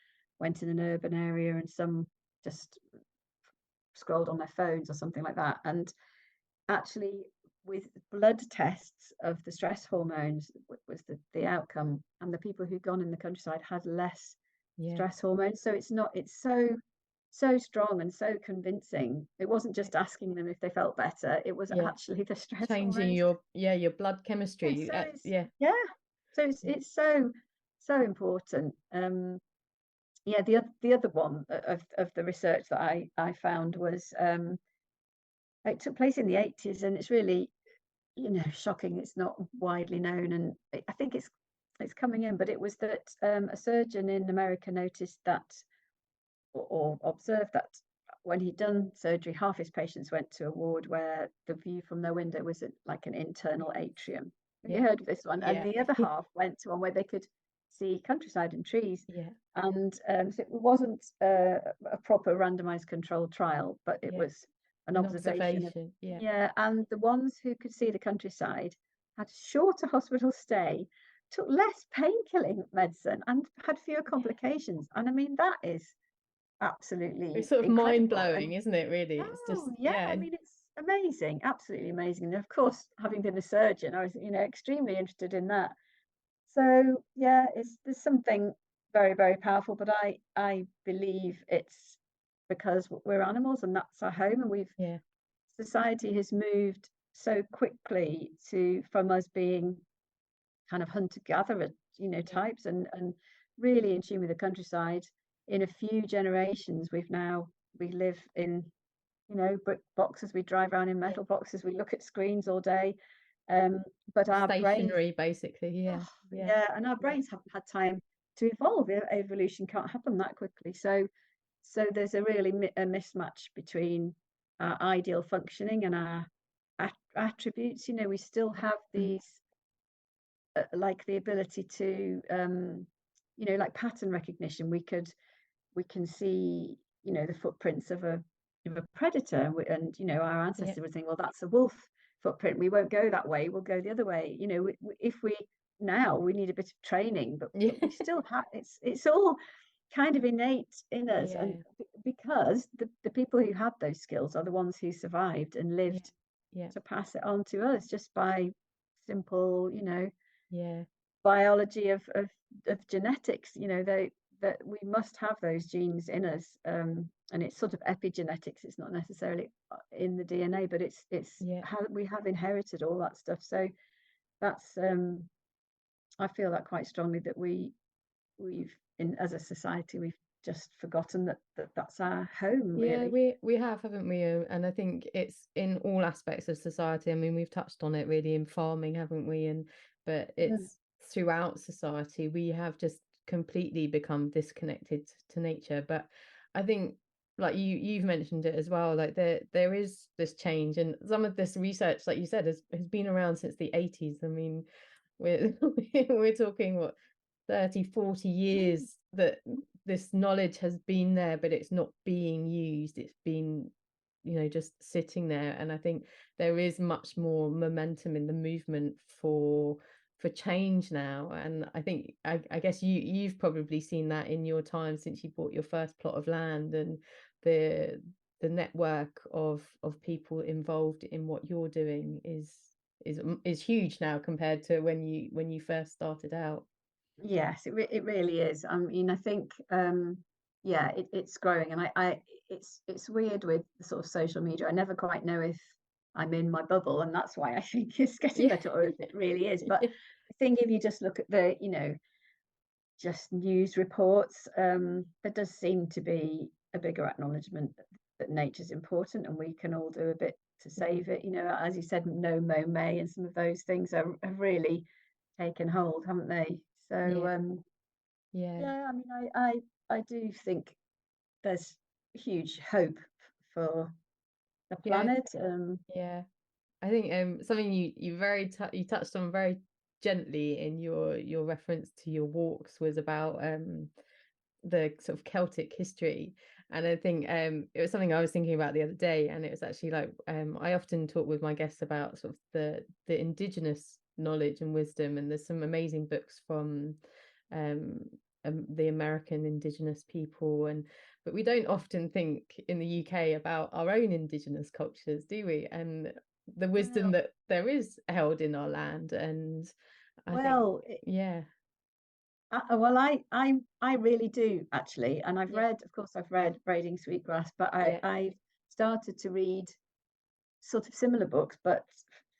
went in an urban area, and some just scrolled on their phones or something like that. And actually, with blood tests of the stress hormones was the outcome, and the people who'd gone in the countryside had less Yeah, stress hormones. So it's so strong and so convincing. It wasn't yeah, just asking them if they felt better, it was yeah. actually the stress Changing hormones. your blood Yeah, chemistry. so Yeah, yeah, so it's so important. Yeah, the other one of the research that I found was it took place in the 80s, and it's really shocking. It's not widely known, and I think it's coming in. But it was that a surgeon in America noticed that, or observed that, when he'd done surgery, half his patients went to a ward where the view from their window was like an internal atrium. Have you Yeah. heard of this one? And Yeah. the other half went to one where they could see countryside and trees. Yeah. And so it wasn't a proper randomized controlled trial, but it Yeah. was an An observation of, observation. Yeah. yeah. And the ones who could see the countryside had shorter hospital stay, took less painkilling medicine, and had fewer Yeah. complications. And I mean, that is It's absolutely sort of mind incredible. blowing, And isn't it, really? It's just, oh yeah, yeah. I mean, it's amazing, absolutely amazing. And of course, having been a surgeon, I was, extremely interested in that. So yeah, there's something very, very powerful, but I believe it's because we're animals and that's our home, and Yeah. society has moved so quickly to from us being kind of hunter-gatherer, Yeah. types, and really in tune with the countryside. In a few generations, we live in, brick boxes, we drive around in Yeah. metal boxes, we look at screens all day. Um, but our brains, Stationary, basically. oh, Yeah. Yeah. yeah, and our Yeah. brains haven't had time to evolve. Evolution can't happen that quickly. So there's a really a mismatch between our ideal functioning and our attributes. We still have Mm. these, like the ability to, like pattern recognition. We can see, the footprints of a predator, and our Yeah. ancestors would think, well, that's a wolf footprint. We won't go that way. We'll go the other way. If we now we need a bit of training, Yeah. but we still have it's all kind of innate in us, and Yeah. because the people who had those skills are the ones who survived and Yeah. lived Yeah. to pass it on to us just by simple, Yeah. biology of genetics. They that we must have those genes in us, and it's sort of epigenetics. It's not necessarily in the DNA, but it's Yeah. how we have inherited all that stuff. So that's, I feel that quite strongly, that we've in as a society we've just forgotten that that's our home, Yeah, really. we have, haven't we? And I think it's in all aspects of society. I mean, we've touched on it really in farming, haven't we? But Mm. it's throughout society. We have just completely become disconnected to nature. But I think, like you've mentioned it as well, like there is this change, and some of this research, like you said, has been around since the 80s. I mean, we're we're talking what 30, 40 Mm. years that this knowledge has been there, but it's not being used. It's been, just sitting there. And I think there is much more momentum in the movement for change now. And I think I guess you've probably seen that in your time since you bought your first plot of land, and the the network of people involved in what you're doing is huge now compared to when you first started out. Yes, it really is. I mean, I think, yeah, it's growing, and it's weird with the sort of social media. I never quite know if I'm in my bubble, and that's why I think it's getting Yeah. better, or if it really is. But Yeah. I think if you just look at the, just news reports, there does seem to be a bigger acknowledgement that nature's important, and we can all do a bit to Mm. save it. As you said, no mow May, and some of those things have really taken hold, haven't they? So, Yeah. Yeah. yeah, I mean, I do think there's huge hope for the Yeah. planet. Yeah. I think something you touched on very gently in your reference to your walks was about the sort of Celtic history. And I think it was something I was thinking about the other day, and it was actually like I often talk with my guests about sort of the indigenous knowledge and wisdom, and there's some amazing books from um, the American indigenous people, and but we don't often think in the UK about our own indigenous cultures, do we? And the wisdom Well, that there is held in our land. And I think, well, yeah, well, I really do, actually, and yeah, of course, I've read Braiding Sweetgrass, but yeah, I've started to read sort of similar books, but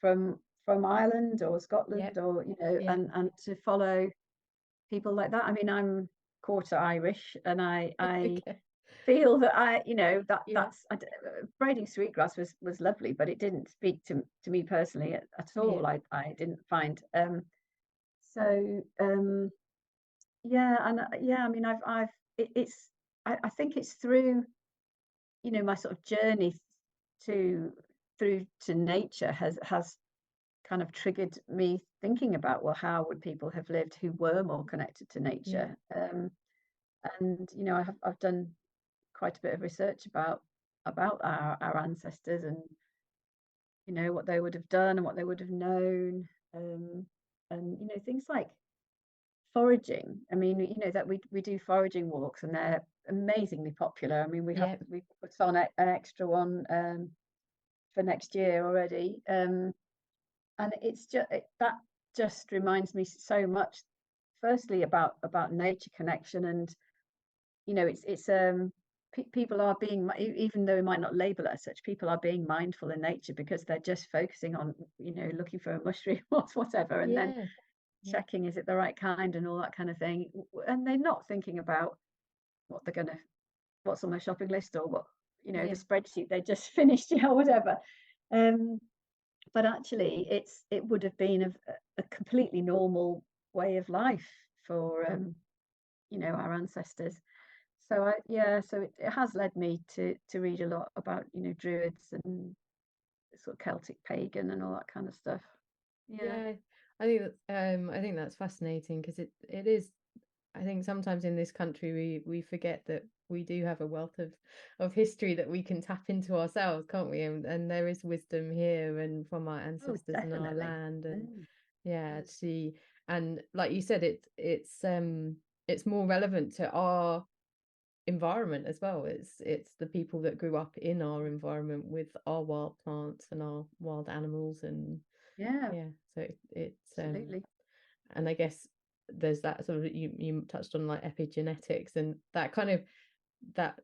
from Ireland or yeah, Scotland, or yeah. and to follow people like that. I mean, I'm quarter Irish, and I Okay. feel that Yeah, that's Braiding Sweetgrass was lovely, but it didn't speak to me personally at yeah, all. I didn't find, so, yeah, and yeah, I mean, it's I think it's through, my sort of journey to through to nature has kind of triggered me thinking about, well, how would people have lived who were more connected to Yeah. nature? And I've done quite a bit of research about our ancestors, and what they would have done and what they would have known, um, and things like foraging. I mean, that we do foraging walks, and they're amazingly popular. I mean, Yeah. we put on an extra one for next year already, and it's just that just reminds me so much. Firstly, about nature connection, and people are being, even though we might not label it as such, people are being mindful in nature because they're just focusing on looking for a mushroom or whatever, and then Yeah. Yeah. checking is it the right kind and all that kind of thing, and they're not thinking about what they're gonna what's on their shopping list, or what the Yeah. spreadsheet they just finished, whatever. um but actually it would have been a completely normal way of life for our ancestors. So it has led me to read a lot about druids and sort of Celtic pagan and all that kind of stuff. Yeah. Yeah. I think that's fascinating because it is. I think sometimes in this country we forget that we do have a wealth of history that we can tap into ourselves, can't we? And there is wisdom here and from our Oh, ancestors and our definitely. land, and Mm, yeah, mm. see, and like you said, it's more relevant to our environment as well. It's the people that grew up in our environment with our wild plants and our wild animals, and Yeah, yeah, so it's absolutely. and I guess there's that sort of, you touched on like epigenetics and that kind of, that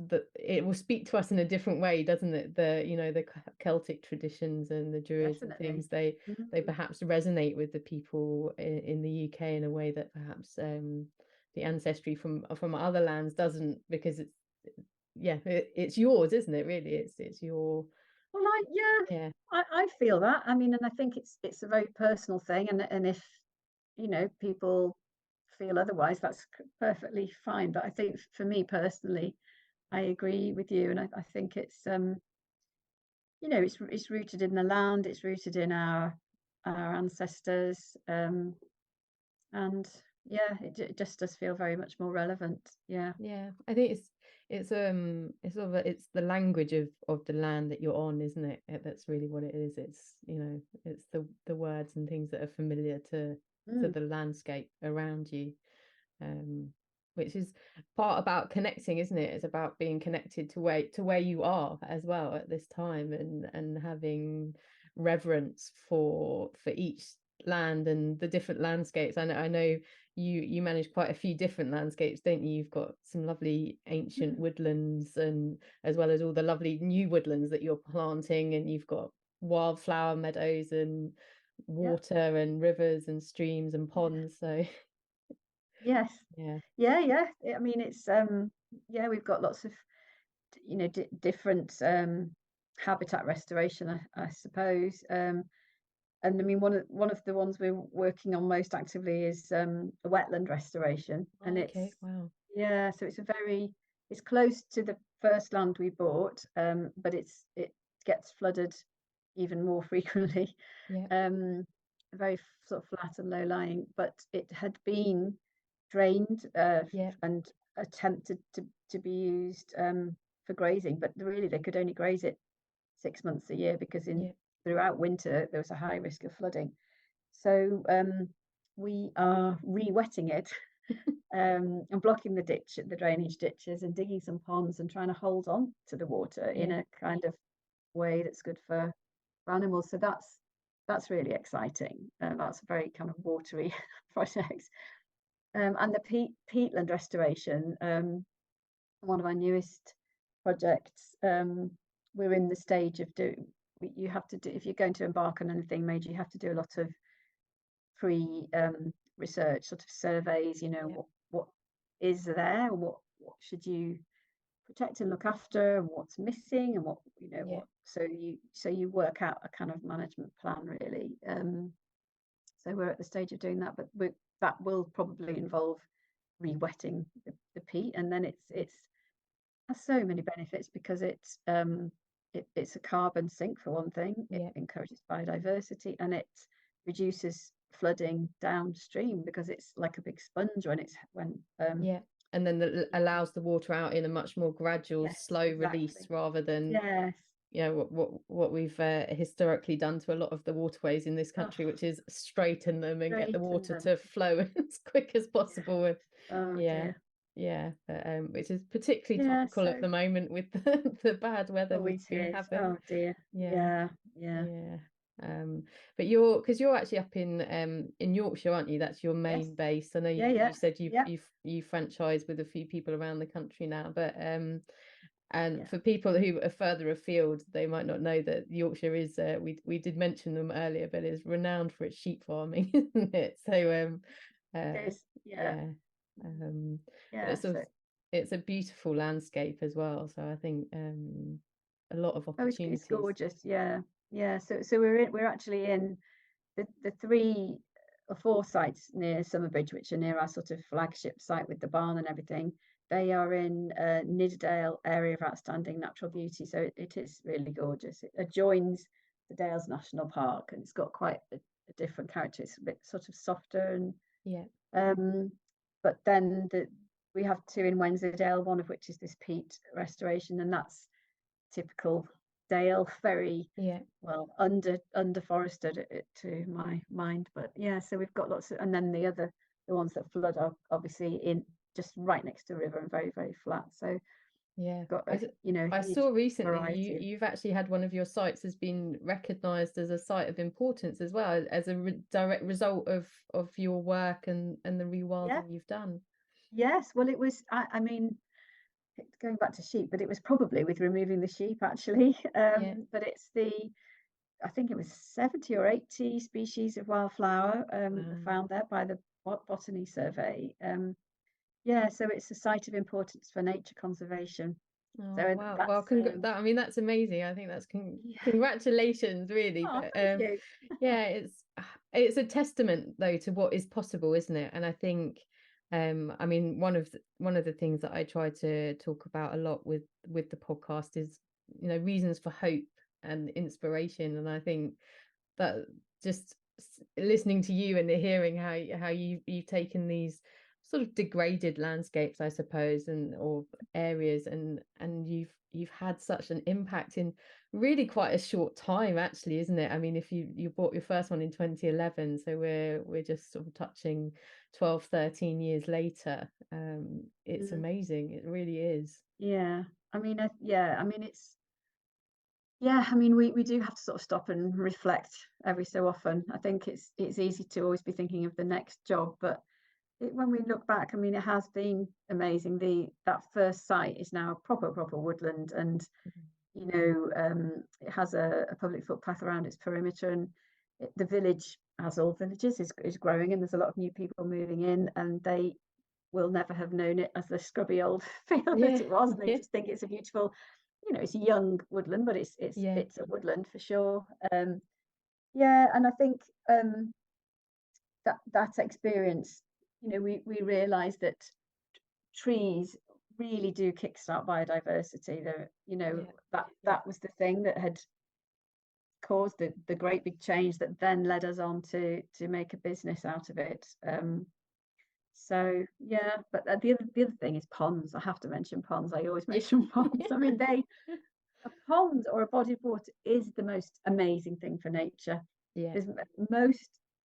that it will speak to us in a different way, doesn't it? The Celtic traditions and the Druids and Definitely. things, they Mm. perhaps resonate with the people in the UK in a way that perhaps the ancestry from other lands doesn't, because it's, yeah, it's yours, isn't it? Really, it's your, Well, yeah, I feel that. I mean, and I think it's a very personal thing, and if people feel otherwise, that's perfectly fine. But I think for me personally, I agree with you, and I think it's rooted in the land, it's rooted in our ancestors, and yeah, it just does feel very much more relevant. Yeah. yeah. I think it's sort of it's the language of the land that you're on, isn't it? That's really what it is. It's, it's the words and things that are familiar to Mm, the landscape around you, um, which is part about connecting, isn't it? It's about being connected to where you are as well at this time, and having reverence for each land and the different landscapes. I know you manage quite a few different landscapes, don't you? You've got some lovely ancient mm, woodlands, and as well as all the lovely new woodlands that you're planting, and you've got wildflower meadows and yeah. water and rivers and streams and Yeah. ponds. So Yes. yeah. Yeah. Yeah. I mean, it's yeah, we've got lots of different habitat restoration, I suppose. And I mean, one of the ones we're working on most actively is a wetland restoration, and Okay, wow. yeah, so it's close to the first land we bought, but it gets flooded even more frequently. Yeah, um, Very sort of flat and low lying, but it had been drained yeah, and attempted to be used for grazing, but really they could only graze it 6 months a year because in yeah, throughout winter there was a high risk of flooding. So we are re-wetting it, and blocking the drainage ditches, and digging some ponds and trying to hold on to the water in yeah, a kind of way that's good for animals. So that's really exciting. That's a very kind of watery project. And the peatland restoration, one of our newest projects. We're in the stage of you have to do, if you're going to embark on anything major, you have to do a lot of pre research sort of surveys. yeah, What is there, what should you protect and look after, and what's missing, and yeah, so you work out a kind of management plan, really. So we're at the stage of doing that, but that will probably involve re-wetting the peat, and then it's has so many benefits because it's a carbon sink for one thing. It yeah, encourages biodiversity, and reduces flooding downstream because it's like a big sponge when Yeah. And then that allows the water out in a much more gradual, yes, slow release exactly. rather than, Yes. you know, what we've historically done to a lot of the waterways in this Oh, country, which is straighten them and get the straighten water them. to flow as quick as Yeah. possible. And Oh yeah, dear. yeah, but, which is particularly Yeah. topical So, at the moment with the bad weather oh, it we've been is. having. Oh dear. Yeah, Yeah. Yeah. yeah. But because you're actually up in Yorkshire, aren't you? That's your Yes. main base. I know Yeah. you Yeah. said Yeah. you franchise with a few people around the country now, but and Yeah. for people who are further afield, they might not know that Yorkshire is we did mention them earlier, but is renowned for its sheep farming, isn't it? So It uh is. Yeah. yeah. Um but Yeah. So, it's a beautiful landscape as well. So I think a lot of oh, it's opportunities. gorgeous. Yeah. Yeah. So we're actually in the three or four sites near Summerbridge, which are near our sort of flagship site with the barn and everything. They are in Nidderdale area of outstanding natural beauty, so it is really gorgeous. It adjoins the Dales National Park, and it's got quite a different character. It's a bit sort of softer, and Yeah, but then we have two in Wensleydale, one of which is this peat restoration, and that's typical Dale, very yeah, well underforested to my mind. But yeah, so we've got lots of, and then the ones that flood are obviously in just right next to the river and very, very flat. So yeah. got I, a s- I huge saw recently variety of, you've actually had one of your sites has been recognized as a site of importance as well, as a direct result of your work and the yeah. rewilding you've done. Yes, well, it was, I mean, going back to sheep, but it was probably with removing the sheep actually. Yeah. But it's I think it was 70 or 80 species of wildflower Wow. found there by the Botany Survey. Yeah, so it's a site of importance for nature conservation. Oh So wow. that's Well, that I mean that's amazing. I think that's yeah. congratulations really. Oh, But thank you. yeah, it's a testament though to what is possible, isn't it? And I think I mean one of the things that I try to talk about a lot with the podcast is, you know, reasons for hope and inspiration. And I think that just listening to you and hearing how you've taken these sort of degraded landscapes, I suppose, and or areas, and you've had such an impact in really quite a short time, actually, isn't it? I mean, if you bought your first one in 2011, so we're just sort of touching 12, 13 years later. It's Mm, amazing, it really is. yeah. I mean, yeah, I mean, yeah, I mean, we do have to sort of stop and reflect every so often. I think it's easy to always be thinking of the next job, but when we look back, I mean, it has been amazing. That first site is now a proper woodland, and Mhm. it has a public footpath around its perimeter, and the village, as all villages, is growing, and there's a lot of new people moving in, and they will never have known it as the scrubby old field that Yeah. it was, and they Yeah, just think it's a beautiful, it's a young woodland, but yeah, it's a woodland for sure. Yeah, and I think that experience, we realised that trees really do kickstart biodiversity. yeah, yeah, That was the thing that had caused the great big change that then led us on to make a business out of it. So yeah, but the other thing is ponds. I have to mention ponds. I always yeah. mention ponds. I mean, a pond or a body of water is the most amazing thing for nature. Yeah, There's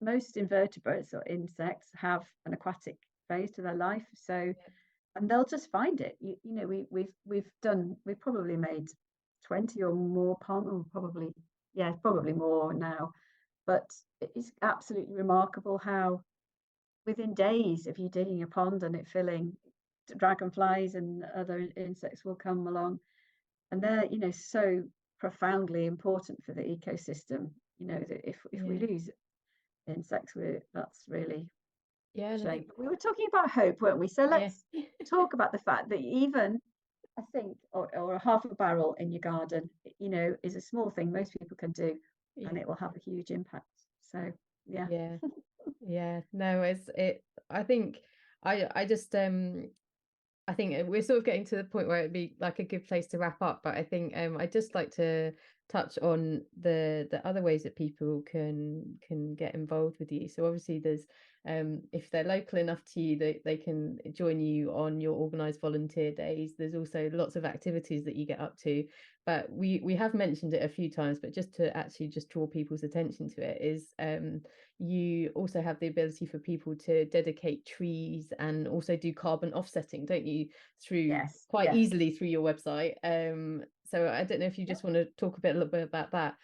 most invertebrates or insects have an aquatic phase to their life, so yeah, and they'll just find it. We've probably made 20 or more pond, or probably yeah, probably more now. But it's absolutely remarkable how within days of you digging a pond and it filling, dragonflies and other insects will come along, and they're so profoundly important for the ecosystem. That if we yeah, lose insects, that's really yeah. a And I shame. think But we were talking about hope, weren't we? So yeah, let's talk about the fact that even I think, or a half a barrel in your garden, is a small thing most people can do, and yeah, it will have a huge impact. So yeah. yeah, yeah. No, I think I just I think we're sort of getting to the point where it'd be like a good place to wrap up. But I think I'd just like to touch on the other ways that people can get involved with you. So obviously there's if they're local enough to you, they can join you on your organized volunteer days. There's also lots of activities that you get up to, but we have mentioned it a few times, but just to actually just draw people's attention to it is you also have the ability for people to dedicate trees and also do carbon offsetting, don't you, through Yes, quite yeah. easily through your website. So I don't know if you Yep, just want to talk a little bit about that.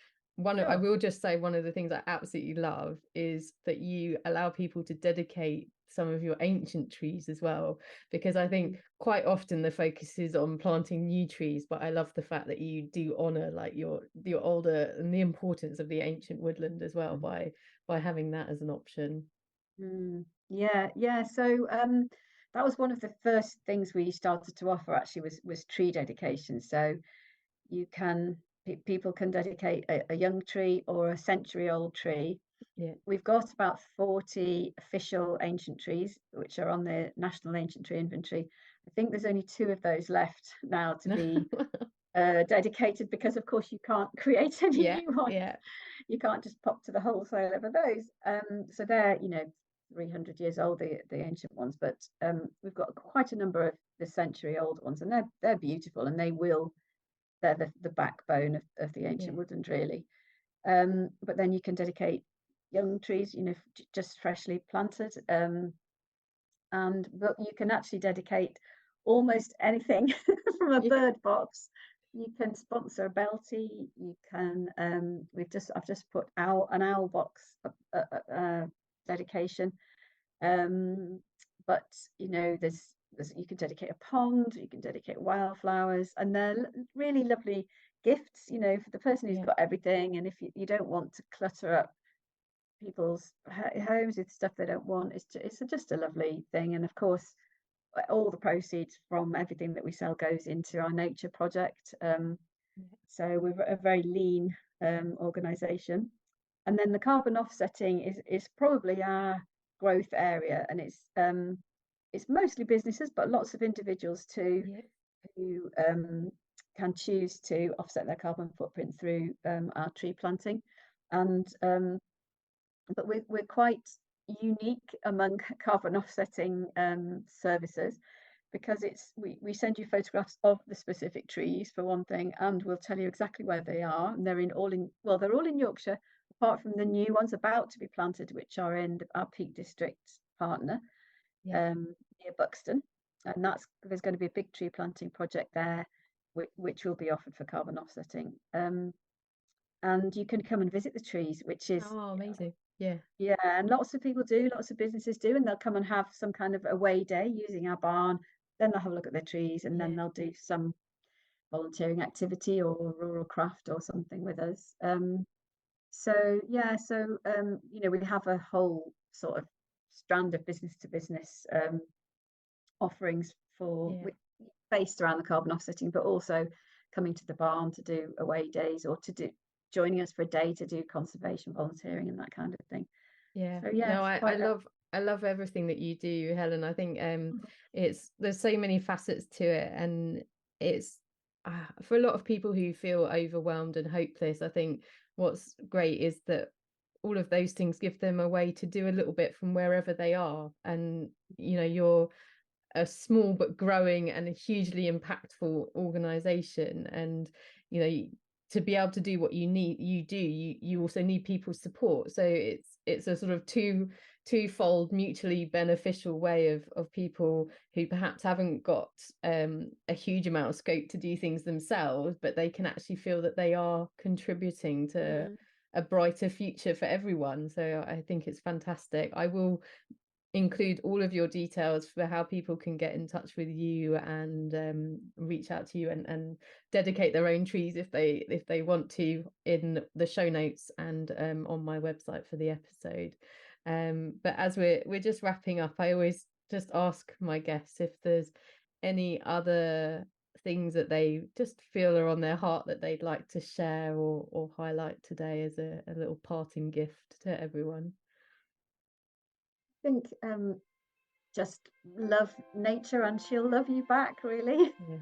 I sure. will just say one of the things I absolutely love is that you allow people to dedicate some of your ancient trees as well, because I think Mm, quite often the focus is on planting new trees, but I love the fact that you do honor like your older and the importance of the ancient woodland as well by having that as an option. yeah, yeah. So that was one of the first things we started to offer actually was tree dedication. So you can people can dedicate a young tree or a century-old tree. Yeah. We've got about 40 official ancient trees, which are on the National Ancient Tree Inventory. I think there's only two of those left now to be dedicated because, of course, you can't create any Yeah, new ones. yeah, You can't just pop to the wholesaler for those. So they're, 300 years old, the ancient ones, but we've got quite a number of the century-old ones, and they're beautiful, and they're the backbone of the yeah, ancient woodland, really. But then you can dedicate young trees, just freshly planted. But you can actually dedicate almost anything from a yeah, bird box. You can sponsor a Belty. You can. I've just put an owl box dedication. Um, but there's you can dedicate a pond. You can dedicate wildflowers, and they're really lovely gifts. For the person who's yeah, got everything, and if you don't want to clutter up people's homes with stuff they don't want. It's just a lovely thing. And of course, all the proceeds from everything that we sell goes into our nature project. So we're a very lean organization. And then the carbon offsetting is probably our growth area, and it's mostly businesses, but lots of individuals too yeah, who can choose to offset their carbon footprint through our tree planting. And but we're quite unique among carbon offsetting services because we send you photographs of the specific trees for one thing, and we'll tell you exactly where they are. And they're all in Yorkshire, apart from the new ones about to be planted, which are in our Peak District partner yeah, near Buxton. And there's going to be a big tree planting project there, which will be offered for carbon offsetting. And you can come and visit the trees, which is oh, amazing. Yeah, yeah, and lots of businesses do, and they'll come and have some kind of away day using our barn. Then they'll have a look at their trees, and then yeah, they'll do some volunteering activity or rural craft or something with us. So yeah, we have a whole sort of strand of business to business offerings yeah, based around the carbon offsetting, but also coming to the barn to do away days or to do joining us for a day to do conservation volunteering and that kind of thing. yeah. So yeah, No, it's I quite a I love everything that you do, Helen. I think it's there's so many facets to it, and it's for a lot of people who feel overwhelmed and hopeless. I think what's great is that all of those things give them a way to do a little bit from wherever they are, and you're a small but growing and a hugely impactful organization, and you know to be able to do what you also need people's support, so it's a sort of twofold mutually beneficial way of people who perhaps haven't got a huge amount of scope to do things themselves, but they can actually feel that they are contributing to Mm. a brighter future for everyone. So I think it's fantastic. I will include all of your details for how people can get in touch with you and reach out to you and dedicate their own trees if they want to in the show notes and on my website for the episode. But as we're just wrapping up, I always just ask my guests if there's any other things that they just feel are on their heart that they'd like to share or highlight today as a little parting gift to everyone. I think just love nature and she'll love you back, really. Yeah.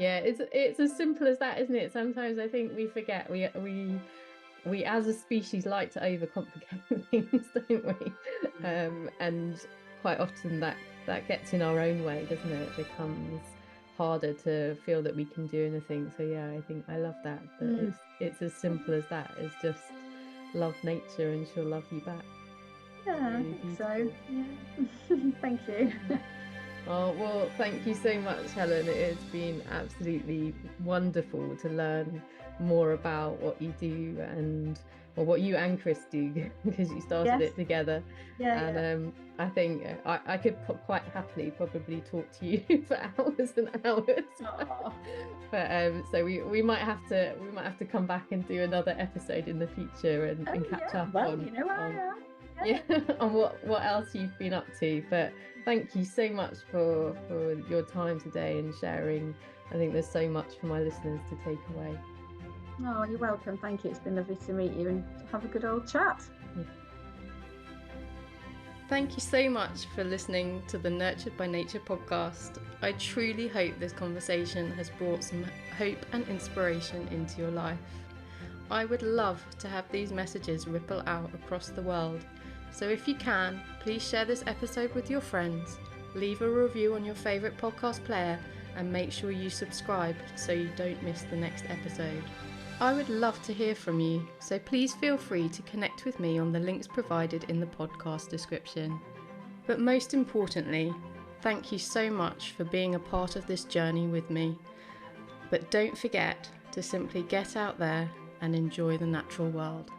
Yeah, it's as simple as that, isn't it? Sometimes I think we forget we as a species like to overcomplicate things, don't we? And quite often that gets in our own way, doesn't it? It becomes harder to feel that we can do anything. So yeah, I think I love that it's as simple as that. It's just love nature and she'll love you back. Yeah, Really I think beautiful. so. Yeah. Thank you. Oh, well, thank you so much, Helen. It has been absolutely wonderful to learn more about what you do and well, what you and Chris do because you started Yes. it together. Yeah, And yeah. I think I could quite happily probably talk to you for hours and hours. Oh. But so we might have to come back and do another episode in the future and catch Yeah. up Well, on you know where I am. yeah, on what else you've been up to. But thank you so much for your time today and sharing. I think there's so much for my listeners to take away. Oh, you're welcome. Thank you. It's been lovely to meet you and have a good old chat. Yeah. Thank you so much for listening to the Nurtured by Nature podcast. I truly hope this conversation has brought some hope and inspiration into your life. I would love to have these messages ripple out across the world. So if you can, please share this episode with your friends, leave a review on your favourite podcast player, and make sure you subscribe so you don't miss the next episode. I would love to hear from you, so please feel free to connect with me on the links provided in the podcast description. But most importantly, thank you so much for being a part of this journey with me. But don't forget to simply get out there and enjoy the natural world.